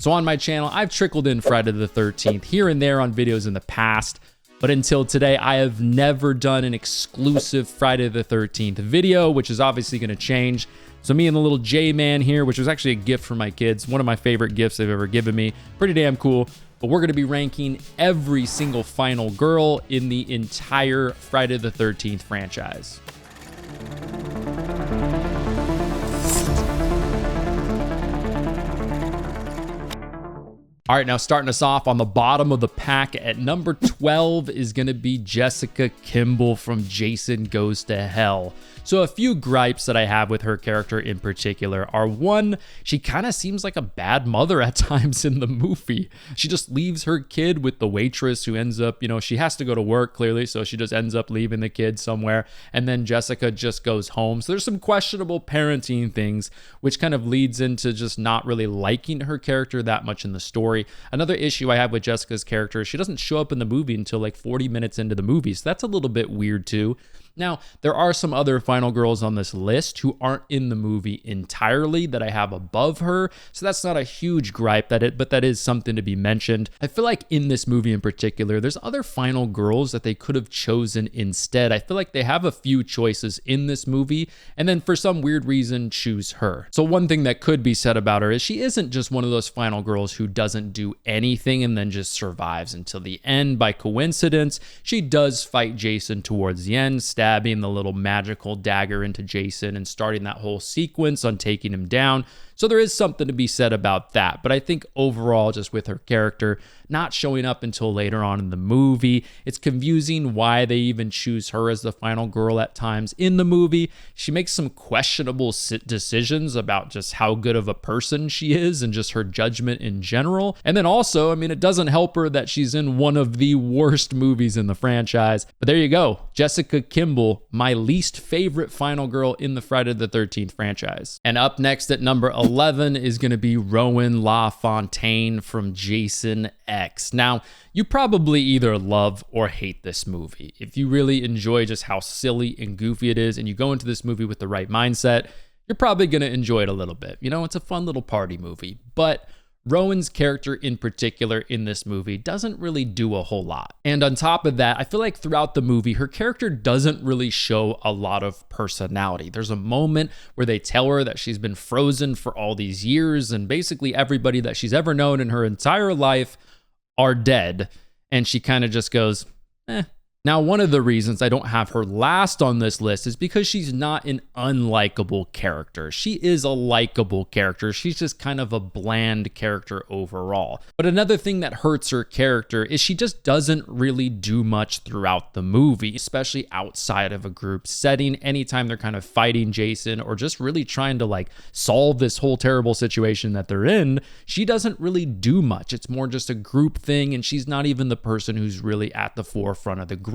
So on my channel, I've trickled in Friday the 13th here and there on videos in the past, but until today, I have never done an exclusive Friday the 13th video, which is obviously going to change. So me and the little J-Man here, which was actually a gift from my kids, one of my favorite gifts they've ever given me, pretty damn cool. But we're going to be ranking every single final girl in the entire Friday the 13th franchise. All right, now starting us off on the bottom of the pack at number 12 is going to be Jessica Kimball from Jason Goes to Hell. So a few gripes that I have with her character in particular are, one, she kind of seems like a bad mother at times in the movie. She just leaves her kid with the waitress who ends up, she has to go to work clearly, so she just ends up leaving the kid somewhere, and then Jessica just goes home. So there's some questionable parenting things, which kind of leads into just not really liking her character that much in the story. Another issue I have with Jessica's character is she doesn't show up in the movie until like 40 minutes into the movie, so that's a little bit weird too. Now, there are some other final girls on this list who aren't in the movie entirely that I have above her, so that's not a huge gripe, but that is something to be mentioned. I feel like in this movie in particular, there's other final girls that they could have chosen instead. I feel like they have a few choices in this movie, and then for some weird reason, choose her. So one thing that could be said about her is she isn't just one of those final girls who doesn't do anything and then just survives until the end by coincidence. She does fight Jason towards the end, stabbing the little magical dagger into Jason and starting that whole sequence on taking him down. So there is something to be said about that. But I think overall, just with her character not showing up until later on in the movie, it's confusing why they even choose her as the final girl at times in the movie. She makes some questionable decisions about just how good of a person she is and just her judgment in general. And then also, it doesn't help her that she's in one of the worst movies in the franchise. But there you go. Jessica Kimball, my least favorite final girl in the Friday the 13th franchise. And up next at number 11 is going to be Rowan LaFontaine from Jason X. Now, you probably either love or hate this movie. If you really enjoy just how silly and goofy it is and you go into this movie with the right mindset, you're probably going to enjoy it a little bit. It's a fun little party movie, but Rowan's character in particular in this movie doesn't really do a whole lot. And on top of that, I feel like throughout the movie, her character doesn't really show a lot of personality. There's a moment where they tell her that she's been frozen for all these years and basically everybody that she's ever known in her entire life are dead. And she kind of just goes, eh. Now, one of the reasons I don't have her last on this list is because she's not an unlikable character. She is a likable character. She's just kind of a bland character overall. But another thing that hurts her character is she just doesn't really do much throughout the movie, especially outside of a group setting. Anytime they're kind of fighting Jason or just really trying to solve this whole terrible situation that they're in, she doesn't really do much. It's more just a group thing, and she's not even the person who's really at the forefront of the group.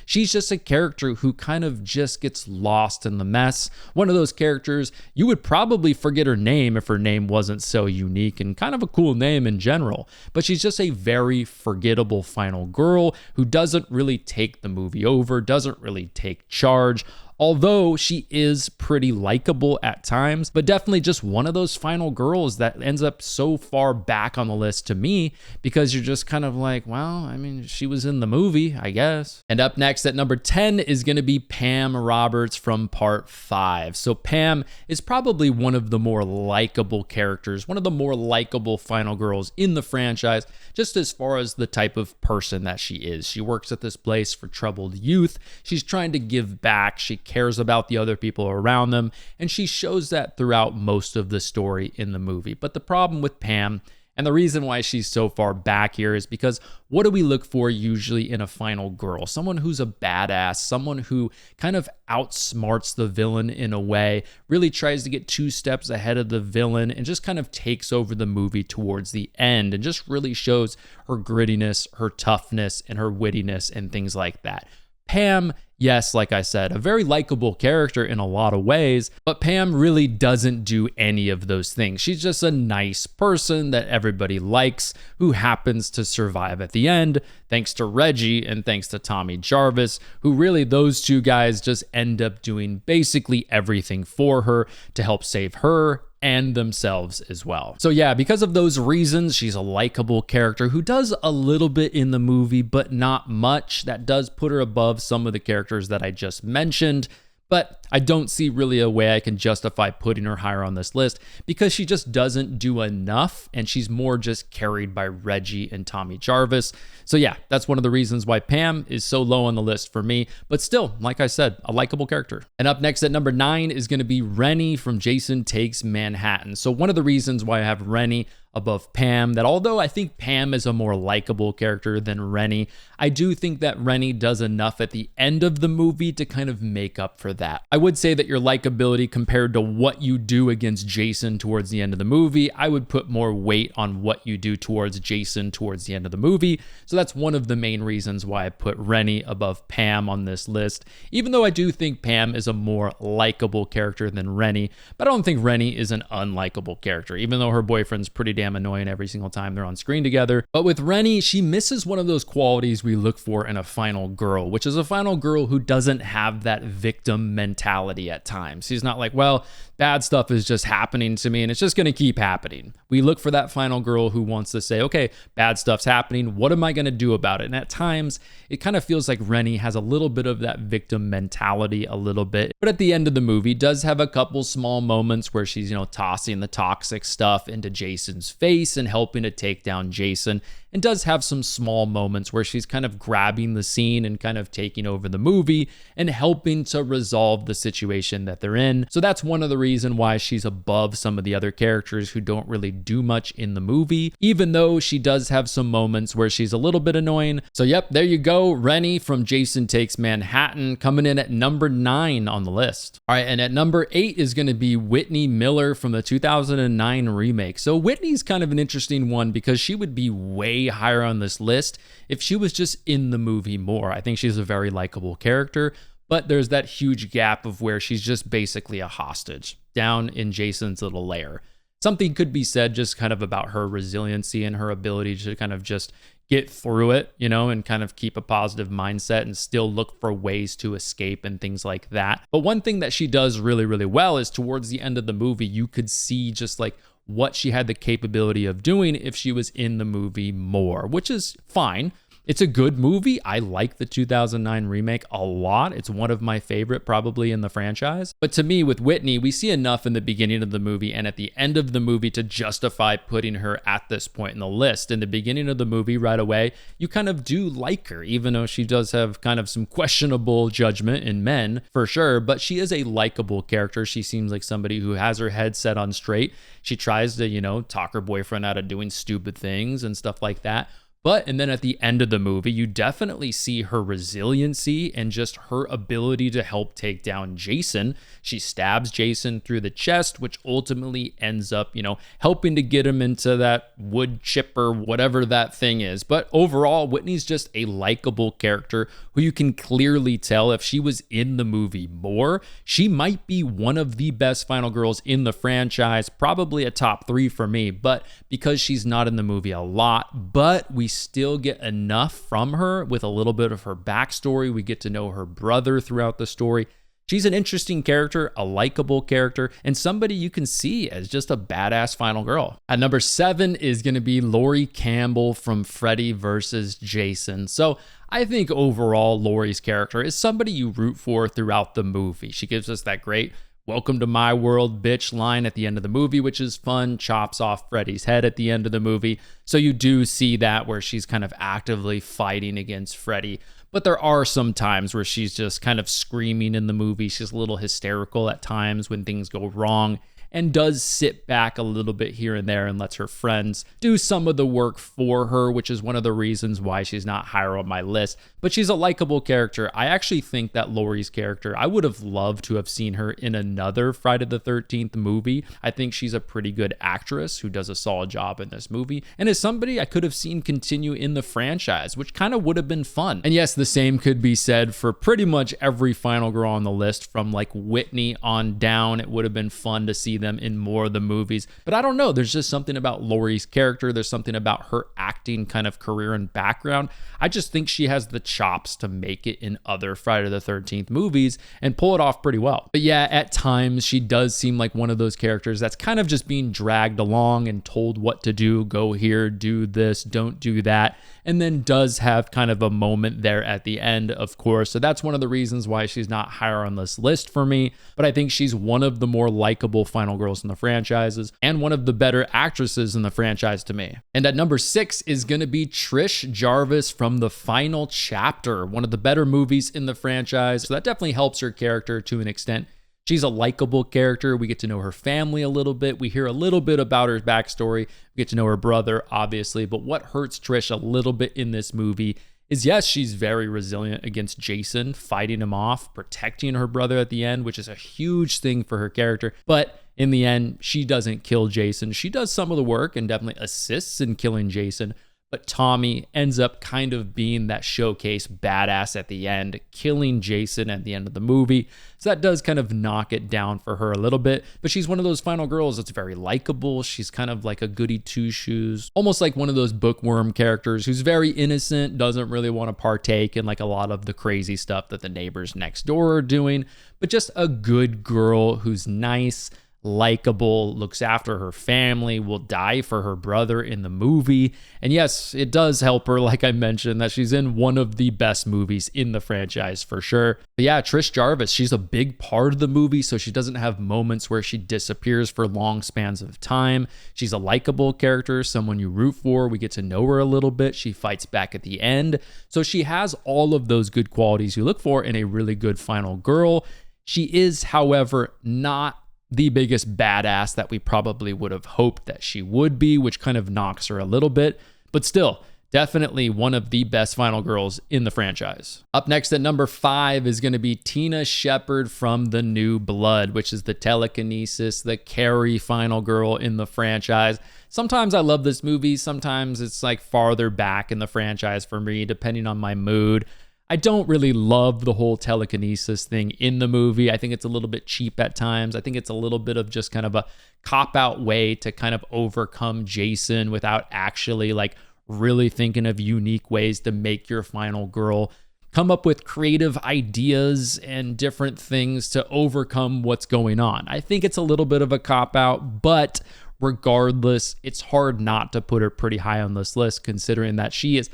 She's just a character who kind of just gets lost in the mess. One of those characters, you would probably forget her name if her name wasn't so unique and kind of a cool name in general. But she's just a very forgettable final girl who doesn't really take the movie over, doesn't really take charge. Although she is pretty likable at times, but definitely just one of those final girls that ends up so far back on the list to me because you're just kind of like, well, she was in the movie, I guess. And up next at number 10 is going to be Pam Roberts from Part 5. So Pam is probably one of the more likable characters, one of the more likable final girls in the franchise, just as far as the type of person that she is. She works at this place for troubled youth. She's trying to give back. She cares about the other people around them, and she shows that throughout most of the story in the movie. But the problem with Pam, and the reason why she's so far back here, is because what do we look for usually in a final girl? Someone who's a badass, someone who kind of outsmarts the villain in a way, really tries to get 2 steps ahead of the villain, and just kind of takes over the movie towards the end, and just really shows her grittiness, her toughness, and her wittiness, and things like that. Pam, yes, like I said, a very likable character in a lot of ways, but Pam really doesn't do any of those things. She's just a nice person that everybody likes who happens to survive at the end, thanks to Reggie and thanks to Tommy Jarvis, who really, those two guys just end up doing basically everything for her to help save her and themselves as well. So yeah, because of those reasons, she's a likable character who does a little bit in the movie, but not much. That does put her above some of the characters that I just mentioned. But I don't see really a way I can justify putting her higher on this list because she just doesn't do enough and she's more just carried by Reggie and Tommy Jarvis. So yeah, that's one of the reasons why Pam is so low on the list for me, but still, like I said, a likable character. And up next at number 9 is going to be Rennie from Jason Takes Manhattan. So one of the reasons why I have Rennie above Pam, that although I think Pam is a more likable character than Rennie, I do think that Rennie does enough at the end of the movie to kind of make up for that. I would say that your likability compared to what you do against Jason towards the end of the movie, I would put more weight on what you do towards Jason towards the end of the movie. So that's one of the main reasons why I put Rennie above Pam on this list, even though I do think Pam is a more likable character than Rennie, but I don't think Rennie is an unlikable character, even though her boyfriend's pretty damn annoying every single time they're on screen together. But with Rennie, she misses one of those qualities we look for in a final girl, which is a final girl who doesn't have that victim mentality at times. She's not like, well, bad stuff is just happening to me and it's just going to keep happening. We look for that final girl who wants to say, okay, bad stuff's happening. What am I going to do about it? And at times, it kind of feels like Rennie has a little bit of that victim mentality a little bit. But at the end of the movie, does have a couple small moments where she's, tossing the toxic stuff into Jason's face and helping to take down Jason, and does have some small moments where she's kind of grabbing the scene and kind of taking over the movie and helping to resolve the situation that they're in. So that's one of the reasons why she's above some of the other characters who don't really do much in the movie, even though she does have some moments where she's a little bit annoying. So yep, there you go. Rennie from Jason Takes Manhattan coming in at number 9 on the list. All right, and at number 8 is going to be Whitney Miller from the 2009 remake. So Whitney's kind of an interesting one because she would be way higher on this list if she was just in the movie more. I think she's a very likable character, but there's that huge gap of where she's just basically a hostage down in Jason's little lair. Something could be said just kind of about her resiliency and her ability to kind of just get through it, and kind of keep a positive mindset and still look for ways to escape and things like that. But one thing that she does really, really well is towards the end of the movie, you could see just like what she had the capability of doing if she was in the movie more, which is fine. It's a good movie. I like the 2009 remake a lot. It's one of my favorite probably in the franchise. But to me, with Whitney, we see enough in the beginning of the movie and at the end of the movie to justify putting her at this point in the list. In the beginning of the movie, right away, you kind of do like her, even though she does have kind of some questionable judgment in men, for sure. But she is a likable character. She seems like somebody who has her head set on straight. She tries to, talk her boyfriend out of doing stupid things and stuff like that. And then at the end of the movie, you definitely see her resiliency and just her ability to help take down Jason. She stabs Jason through the chest, which ultimately ends up, helping to get him into that wood chipper, whatever that thing is. But overall, Whitney's just a likable character who you can clearly tell if she was in the movie more, she might be one of the best final girls in the franchise, probably a top 3 for me. But because she's not in the movie a lot, but we still get enough from her with a little bit of her backstory. We get to know her brother throughout the story. She's an interesting character, a likable character, and somebody you can see as just a badass final girl. At number 7 is going to be Laurie Campbell from Freddy vs. Jason. So I think overall, Laurie's character is somebody you root for throughout the movie. She gives us that great "Welcome to my world, bitch" line at the end of the movie, which is fun, chops off Freddy's head at the end of the movie. So you do see that where she's kind of actively fighting against Freddy. But there are some times where she's just kind of screaming in the movie. She's a little hysterical at times when things go wrong, and does sit back a little bit here and there and lets her friends do some of the work for her, which is one of the reasons why she's not higher on my list. But she's a likable character. I actually think that Laurie's character, I would have loved to have seen her in another Friday the 13th movie. I think she's a pretty good actress who does a solid job in this movie, and is somebody I could have seen continue in the franchise, which kind of would have been fun. And yes, the same could be said for pretty much every final girl on the list from like Whitney on down. It would have been fun to see them in more of the movies. But I don't know, there's just something about Laurie's character. There's something about her acting kind of career and background. I just think she has the chops to make it in other Friday the 13th movies and pull it off pretty well. But yeah, at times she does seem like one of those characters that's kind of just being dragged along and told what to do. Go here, do this, don't do that. And then does have kind of a moment there at the end, of course. So that's one of the reasons why she's not higher on this list for me. But I think she's one of the more likable final girls in the franchises and one of the better actresses in the franchise to me. And at number 6 is going to be Trish Jarvis from The Final Chapter, one of the better movies in the franchise. So that definitely helps her character to an extent. She's a likable character. We get to know her family a little bit. We hear a little bit about her backstory. We get to know her brother, obviously. But what hurts Trish a little bit in this movie is, yes, she's very resilient against Jason, fighting him off, protecting her brother at the end, which is a huge thing for her character. But in the end, she doesn't kill Jason. She does some of the work and definitely assists in killing Jason. But Tommy ends up kind of being that showcase badass at the end, killing Jason at the end of the movie. So that does kind of knock it down for her a little bit. But she's one of those final girls that's very likable. She's kind of like a goody two-shoes, almost like one of those bookworm characters who's very innocent, doesn't really want to partake in like a lot of the crazy stuff that the neighbors next door are doing, but just a good girl who's nice, likable, looks after her family, will die for her brother in the movie. And yes, it does help her, like I mentioned, that she's in one of the best movies in the franchise for sure. But yeah, Trish Jarvis, she's a big part of the movie, so she doesn't have moments where she disappears for long spans of time. She's a likable character, someone you root for. We get to know her a little bit. She fights back at the end. So she has all of those good qualities you look for in a really good final girl. She is, however, not the biggest badass that we probably would have hoped that she would be, which kind of knocks her a little bit, but still definitely one of the best final girls in the franchise. Up next at number 5 is going to be Tina Shepard from The New Blood, which is the telekinesis, the Carrie final girl in the franchise. Sometimes I love this movie. Sometimes it's like farther back in the franchise for me, depending on my mood. I don't really love the whole telekinesis thing in the movie. I think it's a little bit cheap at times. I think it's a little bit of just kind of a cop-out way to kind of overcome Jason without actually like really thinking of unique ways to make your final girl come up with creative ideas and different things to overcome what's going on. I think it's a little bit of a cop-out, but regardless, it's hard not to put her pretty high on this list, considering that she is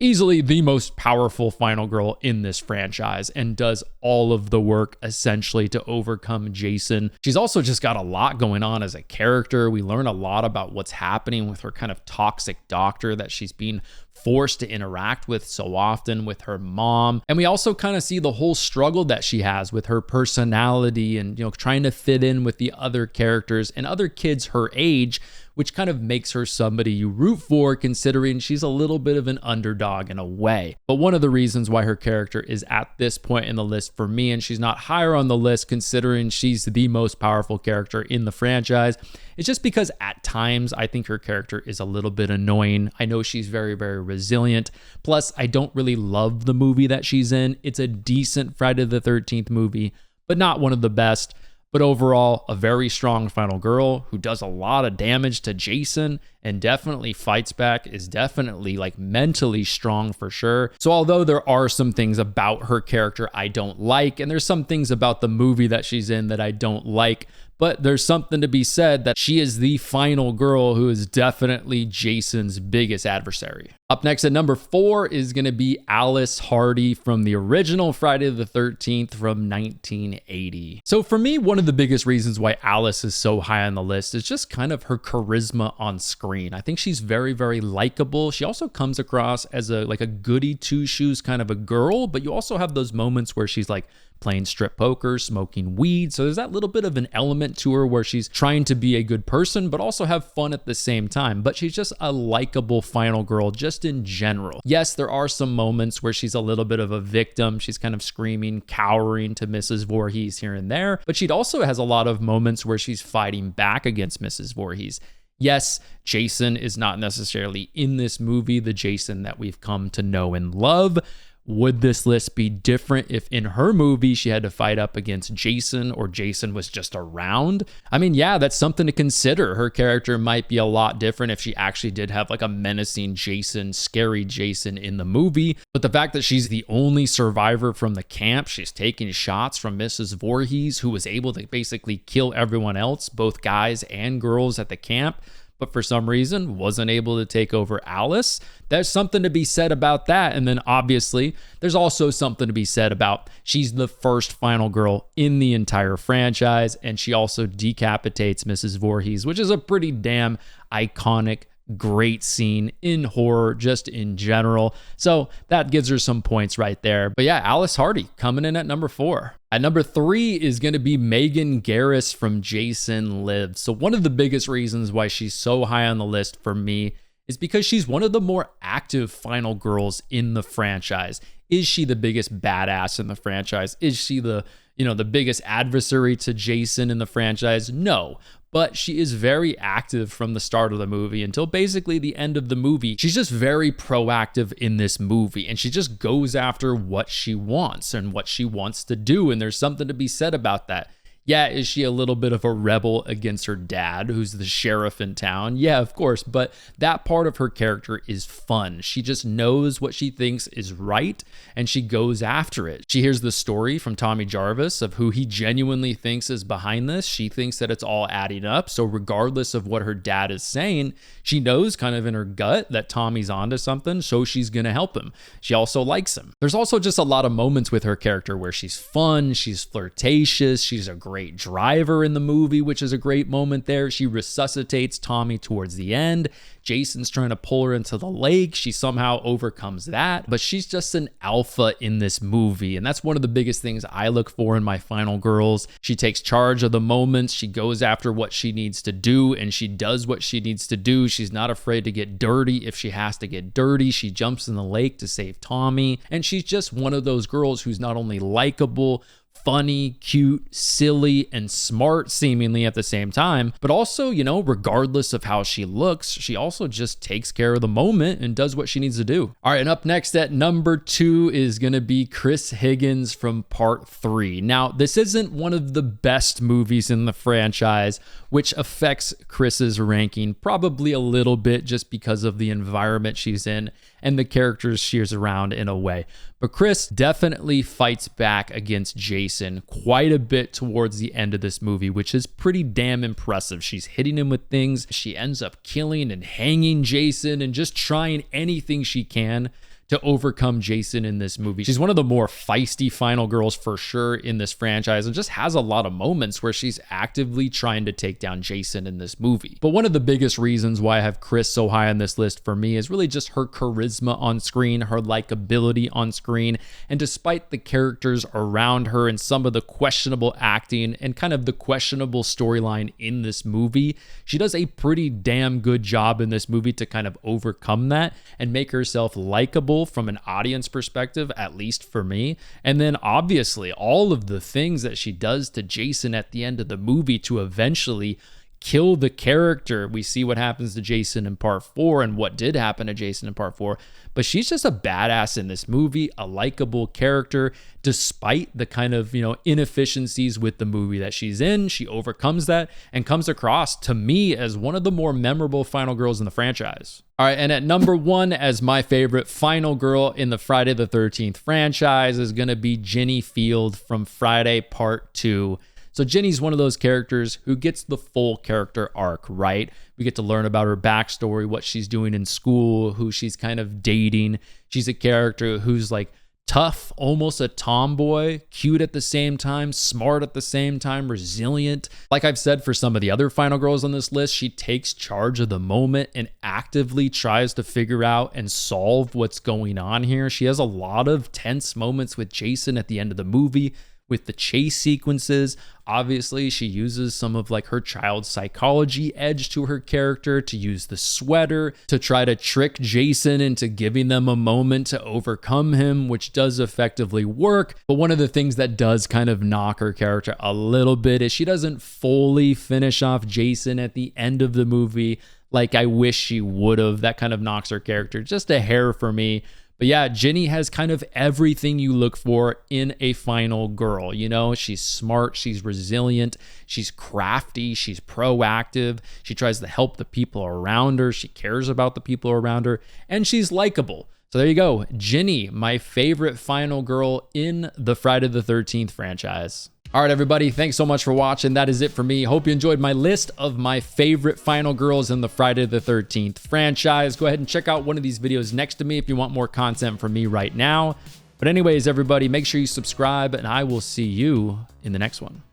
easily the most powerful final girl in this franchise and does all of the work essentially to overcome Jason. She's also just got a lot going on as a character. We learn a lot about what's happening with her kind of toxic doctor that she's being forced to interact with so often with her mom. And we also kind of see the whole struggle that she has with her personality and, trying to fit in with the other characters and other kids her age, which kind of makes her somebody you root for, considering she's a little bit of an underdog in a way. But one of the reasons why her character is at this point in the list for me, and she's not higher on the list considering she's the most powerful character in the franchise, is just because at times I think her character is a little bit annoying. I know she's very, very resilient. Plus, I don't really love the movie that she's in. It's a decent Friday the 13th movie, but not one of the best. But overall, a very strong final girl who does a lot of damage to Jason and definitely fights back, is definitely like mentally strong for sure. So although there are some things about her character I don't like, and there's some things about the movie that she's in that I don't like, but there's something to be said that she is the final girl who is definitely Jason's biggest adversary. Up next at number 4 is going to be Alice Hardy from the original Friday the 13th from 1980. So for me, one of the biggest reasons why Alice is so high on the list is just kind of her charisma on screen. I think she's very, very likable. She also comes across as a goody two-shoes kind of a girl, but you also have those moments where she's like playing strip poker, smoking weed. So there's that little bit of an element to her where she's trying to be a good person, but also have fun at the same time. But she's just a likable final girl just in general. Yes, there are some moments where she's a little bit of a victim. She's kind of screaming, cowering to Mrs. Voorhees here and there. But she also has a lot of moments where she's fighting back against Mrs. Voorhees. Yes, Jason is not necessarily in this movie the Jason that we've come to know and love, Would this list be different if in her movie she had to fight up against Jason or Jason was just around? I mean, yeah, that's something to consider. Her character might be a lot different if she actually did have like a menacing Jason, scary Jason in the movie. But the fact that she's the only survivor from the camp, she's taking shots from Mrs. Voorhees, who was able to basically kill everyone else, both guys and girls at the camp, but for some reason wasn't able to take over Alice. There's something to be said about that. And then obviously there's also something to be said about she's the first final girl in the entire franchise, and she also decapitates Mrs. Voorhees, which is a pretty damn iconic, great scene in horror just in general. So that gives her some points right there. But yeah, Alice Hardy coming in at number 4. At number 3 is going to be Megan Garris from Jason Lives. So one of the biggest reasons why she's so high on the list for me is because she's one of the more active final girls in the franchise. Is she the biggest badass in the franchise? Is she the biggest adversary to Jason in the franchise? No. But she is very active from the start of the movie until basically the end of the movie. She's just very proactive in this movie, and she just goes after what she wants and what she wants to do. And there's something to be said about that. Yeah, is she a little bit of a rebel against her dad, who's the sheriff in town? Yeah, of course, but that part of her character is fun. She just knows what she thinks is right, and she goes after it. She hears the story from Tommy Jarvis of who he genuinely thinks is behind this. She thinks that it's all adding up, so regardless of what her dad is saying, she knows kind of in her gut that Tommy's onto something, so she's gonna help him. She also likes him. There's also just a lot of moments with her character where she's fun, she's flirtatious, she's a great driver in the movie, which is a great moment there. She resuscitates Tommy towards the end. Jason's trying to pull her into the lake. She somehow overcomes that, but she's just an alpha in this movie. And that's one of the biggest things I look for in my final girls. She takes charge of the moments. She goes after what she needs to do, and she does what she needs to do. She's not afraid to get dirty if she has to get dirty. She jumps in the lake to save Tommy. And she's just one of those girls who's not only likable, funny, cute, silly, and smart seemingly at the same time, but also, regardless of how she looks, she also just takes care of the moment and does what she needs to do. All right, and up next at number 2 is going to be Chris Higgins from Part 3. Now, this isn't one of the best movies in the franchise, which affects Chris's ranking probably a little bit just because of the environment she's in and the characters she's around in a way. But Chris definitely fights back against Jason quite a bit towards the end of this movie, which is pretty damn impressive. She's hitting him with things. She ends up killing and hanging Jason and just trying anything she can to overcome Jason in this movie. She's one of the more feisty final girls for sure in this franchise, and just has a lot of moments where she's actively trying to take down Jason in this movie. But one of the biggest reasons why I have Chris so high on this list for me is really just her charisma on screen, her likability on screen, and despite the characters around her and some of the questionable acting and kind of the questionable storyline in this movie, she does a pretty damn good job in this movie to kind of overcome that and make herself likable from an audience perspective, at least for me. And then obviously all of the things that she does to Jason at the end of the movie to eventually kill the character. We see what happens to Jason in Part 4 and what did happen to Jason in Part 4, but she's just a badass in this movie, a likable character, despite the kind of, inefficiencies with the movie that she's in. She overcomes that and comes across to me as one of the more memorable final girls in the franchise. All right, and at number 1 as my favorite final girl in the Friday the 13th franchise is going to be Ginny Field from Friday Part 2. So Ginny's one of those characters who gets the full character arc, right? We get to learn about her backstory, what she's doing in school, who she's kind of dating. She's a character who's like tough, almost a tomboy, cute at the same time, smart at the same time, resilient. Like I've said for some of the other final girls on this list, she takes charge of the moment and actively tries to figure out and solve what's going on here. She has a lot of tense moments with Jason at the end of the movie, with the chase sequences. Obviously, she uses some of like her child psychology edge to her character to use the sweater to try to trick Jason into giving them a moment to overcome him, which does effectively work. But one of the things that does kind of knock her character a little bit is she doesn't fully finish off Jason at the end of the movie like I wish she would have. That kind of knocks her character just a hair for me. But yeah, Ginny has kind of everything you look for in a final girl. You know, she's smart, she's resilient, she's crafty, she's proactive, she tries to help the people around her, she cares about the people around her, and she's likable. So there you go, Ginny, my favorite final girl in the Friday the 13th franchise. All right, everybody, thanks so much for watching. That is it for me. Hope you enjoyed my list of my favorite final girls in the Friday the 13th franchise. Go ahead and check out one of these videos next to me if you want more content from me right now. But anyways, everybody, make sure you subscribe, and I will see you in the next one.